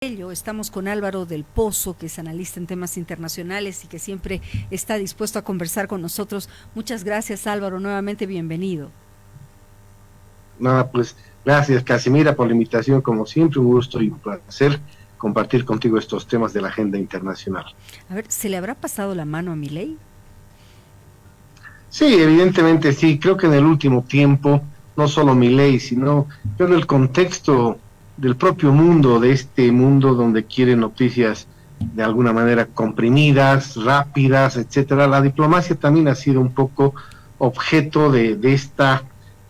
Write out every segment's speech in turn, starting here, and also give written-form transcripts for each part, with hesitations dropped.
Estamos con Álvaro del Pozo, que es analista en temas internacionales y que siempre está dispuesto a conversar con nosotros. Muchas gracias, Álvaro, nuevamente bienvenido. Nada, pues gracias, Casimira, por la invitación. Como siempre, un gusto y un placer compartir contigo estos temas de la agenda internacional. A ver, ¿se le habrá pasado la mano a Milei? Sí, evidentemente sí. Creo que en el último tiempo, no solo Milei, sino en el contexto del propio mundo, de este mundo donde quieren noticias de alguna manera comprimidas, rápidas, etcétera, la diplomacia también ha sido un poco objeto de esta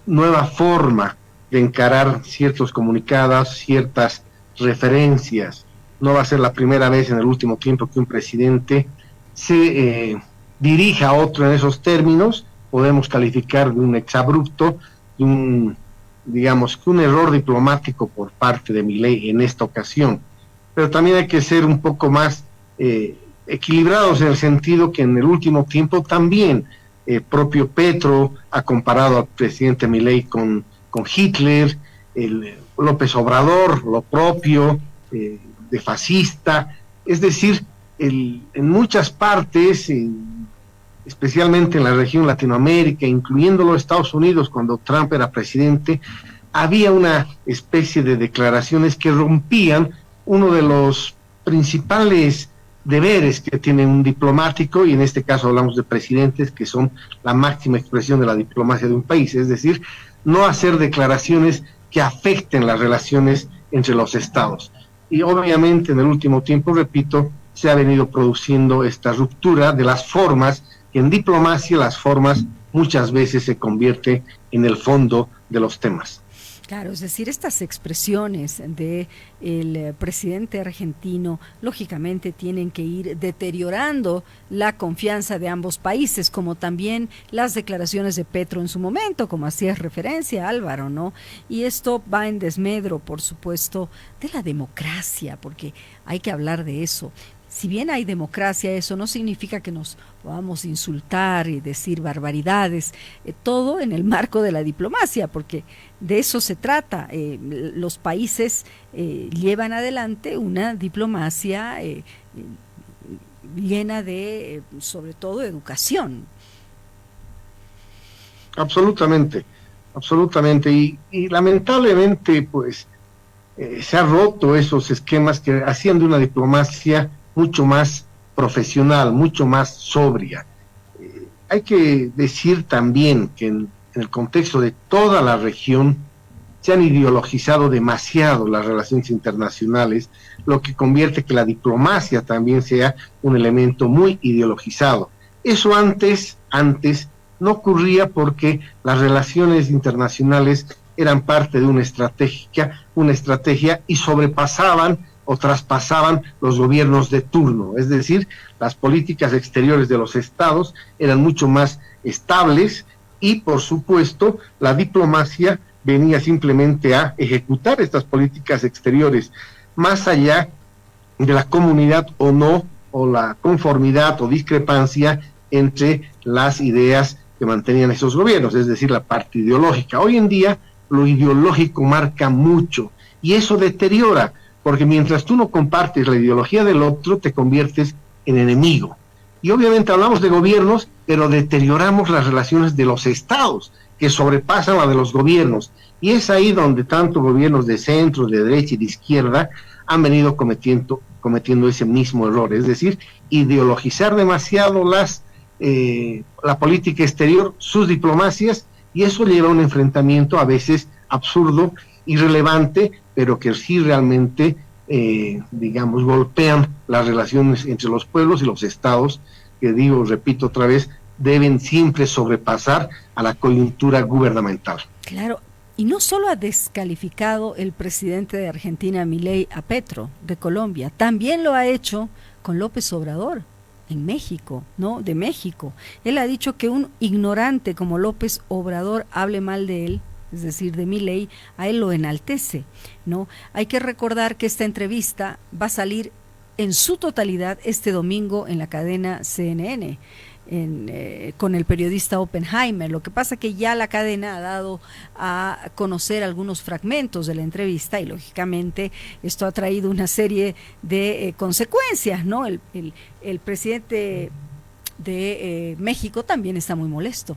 nueva forma de encarar ciertos comunicados, ciertas referencias. No va a ser la primera vez en el último tiempo que un presidente se dirija a otro en esos términos. Podemos calificar de un exabrupto, de un, digamos, un error diplomático por parte de Milei en esta ocasión. Pero también hay que ser un poco más equilibrados en el sentido que en el último tiempo también propio Petro ha comparado al presidente Milei con Hitler, el López Obrador, lo propio, de fascista. Es decir, en muchas partes, especialmente en la región Latinoamérica, incluyendo los Estados Unidos cuando Trump era presidente, había una especie de declaraciones que rompían uno de los principales deberes que tiene un diplomático, y en este caso hablamos de presidentes que son la máxima expresión de la diplomacia de un país, es decir, no hacer declaraciones que afecten las relaciones entre los estados. Y obviamente en el último tiempo, repito, se ha venido produciendo esta ruptura de las formas, que en diplomacia las formas muchas veces se convierten en el fondo de los temas. Claro, es decir, estas expresiones de el presidente argentino lógicamente tienen que ir deteriorando la confianza de ambos países, como también las declaraciones de Petro en su momento, como hacías referencia, Álvaro, ¿no? Y esto va en desmedro, por supuesto, de la democracia, porque hay que hablar de eso. Si bien hay democracia, eso no significa que nos podamos insultar y decir barbaridades, todo en el marco de la diplomacia, porque de eso se trata. Los países llevan adelante una diplomacia llena de, sobre todo, educación. Absolutamente, absolutamente. Y lamentablemente, pues, se han roto esos esquemas que hacían de una diplomacia mucho más profesional, mucho más sobria. Hay que decir también que en el contexto de toda la región se han ideologizado demasiado las relaciones internacionales, lo que convierte que la diplomacia también sea un elemento muy ideologizado. Eso antes no ocurría porque las relaciones internacionales eran parte de una estrategia y sobrepasaban o traspasaban los gobiernos de turno, es decir, las políticas exteriores de los estados eran mucho más estables y, por supuesto, la diplomacia venía simplemente a ejecutar estas políticas exteriores, más allá de la comunidad o no, o la conformidad o discrepancia entre las ideas que mantenían esos gobiernos, es decir, la parte ideológica. Hoy en día, lo ideológico marca mucho y eso deteriora, porque mientras tú no compartes la ideología del otro, te conviertes en enemigo. Y obviamente hablamos de gobiernos, pero deterioramos las relaciones de los estados, que sobrepasan la de los gobiernos. Y es ahí donde tanto gobiernos de centro, de derecha y de izquierda han venido cometiendo ese mismo error, es decir, ideologizar demasiado la política exterior, sus diplomacias, y eso lleva a un enfrentamiento a veces absurdo, irrelevante, pero que sí realmente, digamos, golpean las relaciones entre los pueblos y los estados, que digo, repito otra vez, deben siempre sobrepasar a la coyuntura gubernamental. Claro, y no solo ha descalificado el presidente de Argentina, Milei, a Petro, de Colombia, también lo ha hecho con López Obrador, en México, ¿no? De México. Él ha dicho que un ignorante como López Obrador hable mal de él, es decir, de Milei, a él lo enaltece, ¿no? Hay que recordar que esta entrevista va a salir en su totalidad este domingo en la cadena CNN. con el periodista Oppenheimer. Lo que pasa que ya la cadena ha dado a conocer algunos fragmentos de la entrevista y lógicamente esto ha traído una serie de consecuencias, ¿no? El presidente de México también está muy molesto.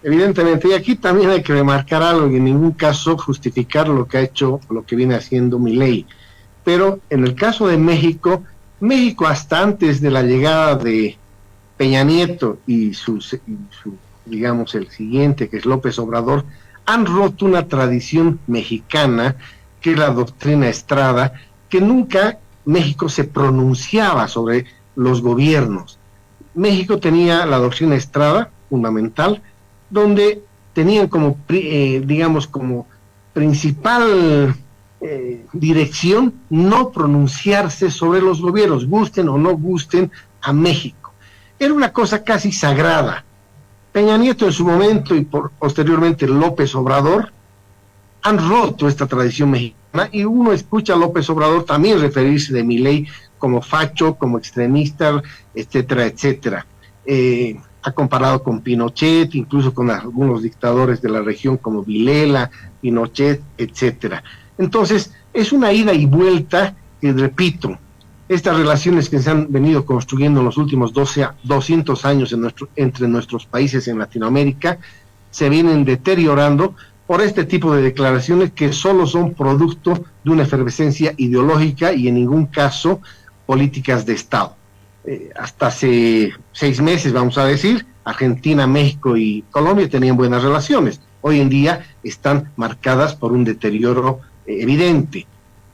Evidentemente, y aquí también hay que remarcar algo y en ningún caso justificar lo que ha hecho, lo que viene haciendo Milei. Pero en el caso de México, hasta antes de la llegada de Peña Nieto y su digamos, el siguiente, que es López Obrador, han roto una tradición mexicana, que es la doctrina Estrada, que nunca México se pronunciaba sobre los gobiernos. México tenía la doctrina Estrada, fundamental, donde tenían como, digamos, como principal dirección no pronunciarse sobre los gobiernos, gusten o no gusten a México. Era una cosa casi sagrada. Peña Nieto en su momento y posteriormente López Obrador han roto esta tradición mexicana y uno escucha a López Obrador también referirse de Milei como facho, como extremista, etcétera, etcétera. Ha comparado con Pinochet, incluso con algunos dictadores de la región como Vilela, Pinochet, etcétera. Entonces, es una ida y vuelta que, repito, estas relaciones que se han venido construyendo en los últimos 200 años entre nuestros países en Latinoamérica, se vienen deteriorando por este tipo de declaraciones que solo son producto de una efervescencia ideológica y en ningún caso políticas de Estado. Hasta hace 6 meses, vamos a decir, Argentina, México y Colombia tenían buenas relaciones. Hoy en día están marcadas por un deterioro evidente.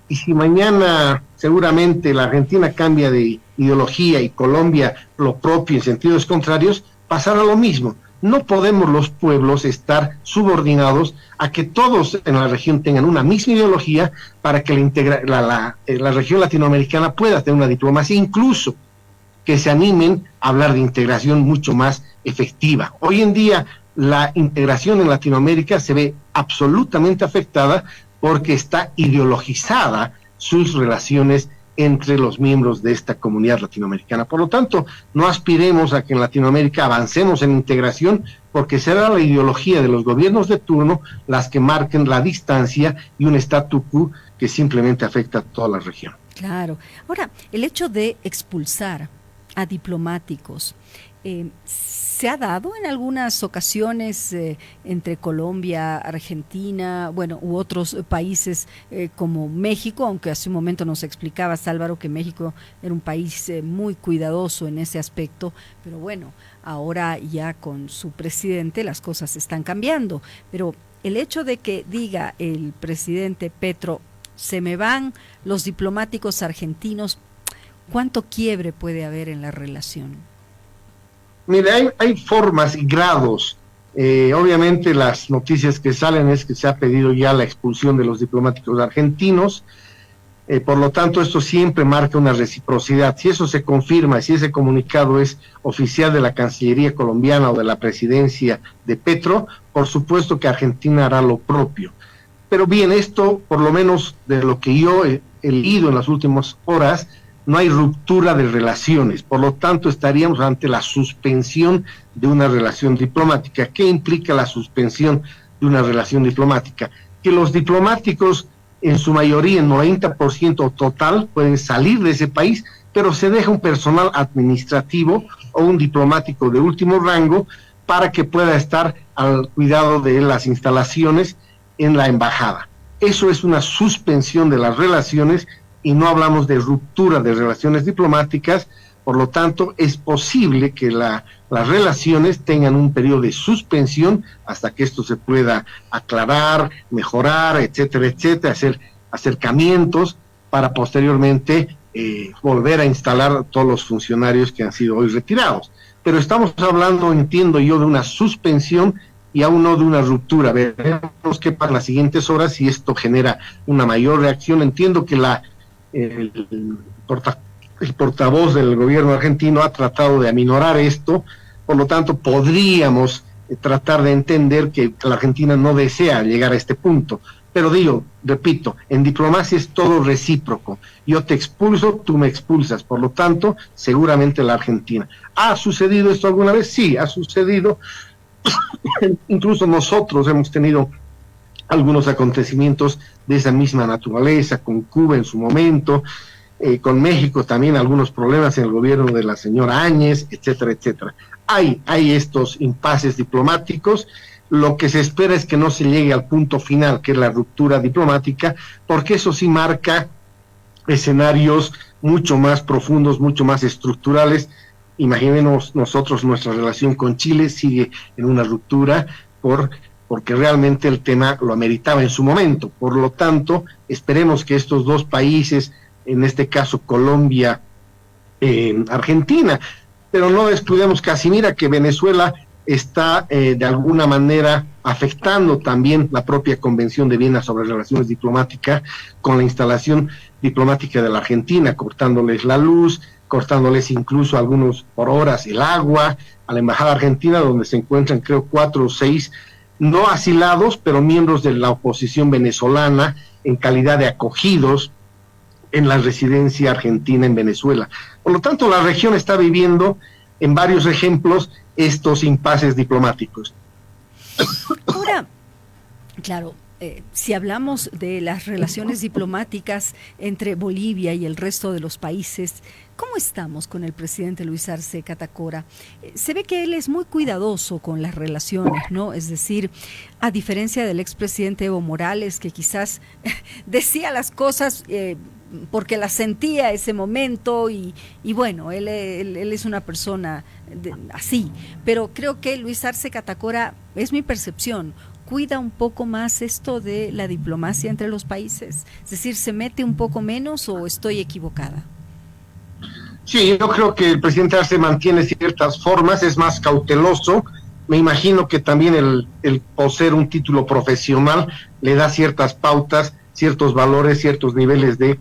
Y si mañana seguramente la Argentina cambia de ideología y Colombia lo propio en sentidos contrarios, pasará lo mismo. No podemos los pueblos estar subordinados a que todos en la región tengan una misma ideología para que la región latinoamericana pueda tener una diplomacia, incluso que se animen a hablar de integración mucho más efectiva. Hoy en día la integración en Latinoamérica se ve absolutamente afectada porque está ideologizada sus relaciones entre los miembros de esta comunidad latinoamericana. Por lo tanto, no aspiremos a que en Latinoamérica avancemos en integración, porque será la ideología de los gobiernos de turno las que marquen la distancia y un statu quo que simplemente afecta a toda la región. Claro. Ahora, el hecho de expulsar a diplomáticos, ¿se ha dado en algunas ocasiones entre Colombia, Argentina, bueno, u otros países como México? Aunque hace un momento nos explicabas, Álvaro, que México era un país muy cuidadoso en ese aspecto, pero bueno, ahora ya con su presidente las cosas están cambiando. Pero el hecho de que diga el presidente Petro, se me van los diplomáticos argentinos, ¿cuánto quiebre puede haber en la relación? Mira, hay formas y grados. Obviamente las noticias que salen es que se ha pedido ya la expulsión de los diplomáticos argentinos, por lo tanto esto siempre marca una reciprocidad. Si eso se confirma, si ese comunicado es oficial de la Cancillería colombiana o de la presidencia de Petro, por supuesto que Argentina hará lo propio. Pero bien, esto, por lo menos de lo que yo he leído en las últimas horas, no hay ruptura de relaciones, por lo tanto estaríamos ante la suspensión de una relación diplomática. ¿Qué implica la suspensión de una relación diplomática? Que los diplomáticos, en su mayoría, en 90% total, pueden salir de ese país, pero se deja un personal administrativo o un diplomático de último rango para que pueda estar al cuidado de las instalaciones en la embajada. Eso es una suspensión de las relaciones y no hablamos de ruptura de relaciones diplomáticas. Por lo tanto, es posible que las relaciones tengan un periodo de suspensión hasta que esto se pueda aclarar, mejorar, etcétera, etcétera, hacer acercamientos para posteriormente volver a instalar a todos los funcionarios que han sido hoy retirados. Pero estamos hablando, entiendo yo, de una suspensión y aún no de una ruptura. Veremos qué pasa en las siguientes horas si esto genera una mayor reacción. Entiendo que el portavoz del gobierno argentino ha tratado de aminorar esto, por lo tanto podríamos tratar de entender que la Argentina no desea llegar a este punto. Pero digo, repito, en diplomacia es todo recíproco. Yo te expulso, tú me expulsas. Por lo tanto, seguramente la Argentina. ¿Ha sucedido esto alguna vez? Sí, ha sucedido. Incluso nosotros hemos tenido algunos acontecimientos de esa misma naturaleza, con Cuba en su momento, con México también algunos problemas en el gobierno de la señora Áñez, etcétera, etcétera. Hay estos impases diplomáticos. Lo que se espera es que no se llegue al punto final, que es la ruptura diplomática, porque eso sí marca escenarios mucho más profundos, mucho más estructurales. Imaginemos nosotros, nuestra relación con Chile sigue en una ruptura porque realmente el tema lo ameritaba en su momento. Por lo tanto, esperemos que estos dos países, en este caso Colombia, Argentina, pero no excluyamos Casimira, que Venezuela está de alguna manera afectando también la propia Convención de Viena sobre Relaciones Diplomáticas con la instalación diplomática de la Argentina, cortándoles la luz, cortándoles incluso algunos por horas el agua a la Embajada Argentina, donde se encuentran creo 4 o 6 no asilados, pero miembros de la oposición venezolana en calidad de acogidos en la residencia argentina en Venezuela. Por lo tanto, la región está viviendo en varios ejemplos estos impases diplomáticos. Ahora, claro, si hablamos de las relaciones diplomáticas entre Bolivia y el resto de los países, ¿cómo estamos con el presidente Luis Arce Catacora? Se ve que él es muy cuidadoso con las relaciones, ¿no? Es decir, a diferencia del expresidente Evo Morales, que quizás decía las cosas porque las sentía ese momento y bueno, él es una persona así, pero creo que Luis Arce Catacora, es mi percepción, cuida un poco más esto de la diplomacia entre los países, es decir, ¿se mete un poco menos o estoy equivocada? Sí, yo creo que el presidente Arce mantiene ciertas formas, es más cauteloso. Me imagino que también el poseer un título profesional le da ciertas pautas, ciertos valores, ciertos niveles de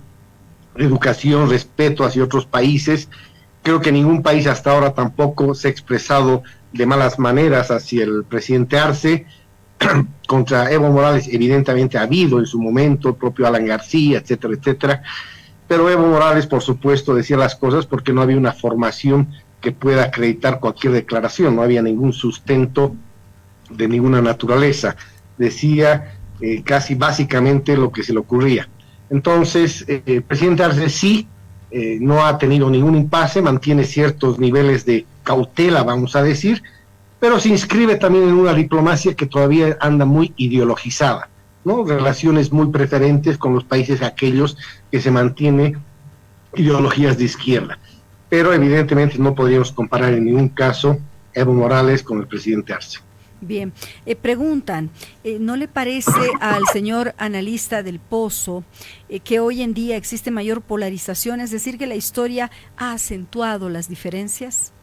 educación, respeto hacia otros países. Creo que ningún país hasta ahora tampoco se ha expresado de malas maneras hacia el presidente Arce. Contra Evo Morales evidentemente ha habido en su momento, el propio Alan García, etcétera, etcétera, pero Evo Morales por supuesto decía las cosas porque no había una formación que pueda acreditar cualquier declaración, no había ningún sustento de ninguna naturaleza, decía casi básicamente lo que se le ocurría. Entonces, el presidente Arce sí no ha tenido ningún impasse, mantiene ciertos niveles de cautela, vamos a decir, pero se inscribe también en una diplomacia que todavía anda muy ideologizada, ¿no? Relaciones muy preferentes con los países aquellos que se mantienen ideologías de izquierda. Pero evidentemente no podríamos comparar en ningún caso Evo Morales con el presidente Arce. Bien, preguntan, ¿no le parece al señor analista del Pozo que hoy en día existe mayor polarización, es decir, que la historia ha acentuado las diferencias?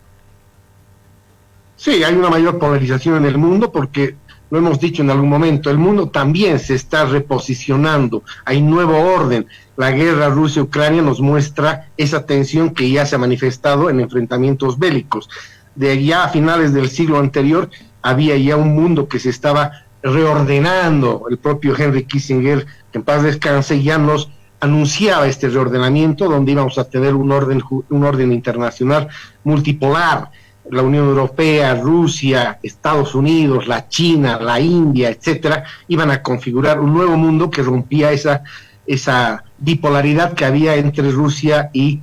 Sí, hay una mayor polarización en el mundo porque, lo hemos dicho en algún momento, el mundo también se está reposicionando, hay nuevo orden. La guerra Rusia-Ucrania nos muestra esa tensión que ya se ha manifestado en enfrentamientos bélicos. De allá a finales del siglo anterior había ya un mundo que se estaba reordenando. El propio Henry Kissinger, que en paz descanse, ya nos anunciaba este reordenamiento donde íbamos a tener un orden internacional multipolar. La Unión Europea, Rusia, Estados Unidos, la China, la India, etcétera, iban a configurar un nuevo mundo que rompía esa bipolaridad que había entre Rusia y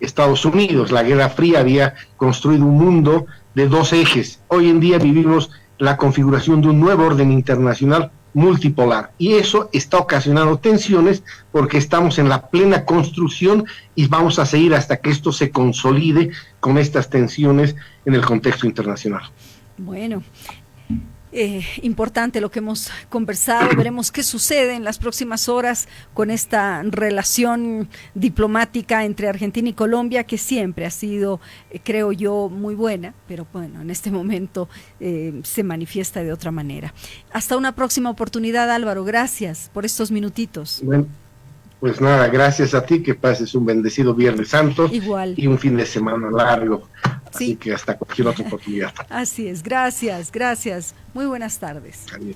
Estados Unidos. La Guerra Fría había construido un mundo de dos ejes. Hoy en día vivimos la configuración de un nuevo orden internacional multipolar y eso está ocasionando tensiones porque estamos en la plena construcción y vamos a seguir hasta que esto se consolide con estas tensiones en el contexto internacional. Bueno, importante lo que hemos conversado, veremos qué sucede en las próximas horas con esta relación diplomática entre Argentina y Colombia, que siempre ha sido, creo yo, muy buena, pero bueno, en este momento se manifiesta de otra manera. Hasta una próxima oportunidad, Álvaro, gracias por estos minutitos. Bueno, pues nada, gracias a ti, que pases un bendecido Viernes Santo. Igual. Y un fin de semana largo. Sí. Así que hasta cualquier otra oportunidad. Así es, gracias. Muy buenas tardes. Adiós.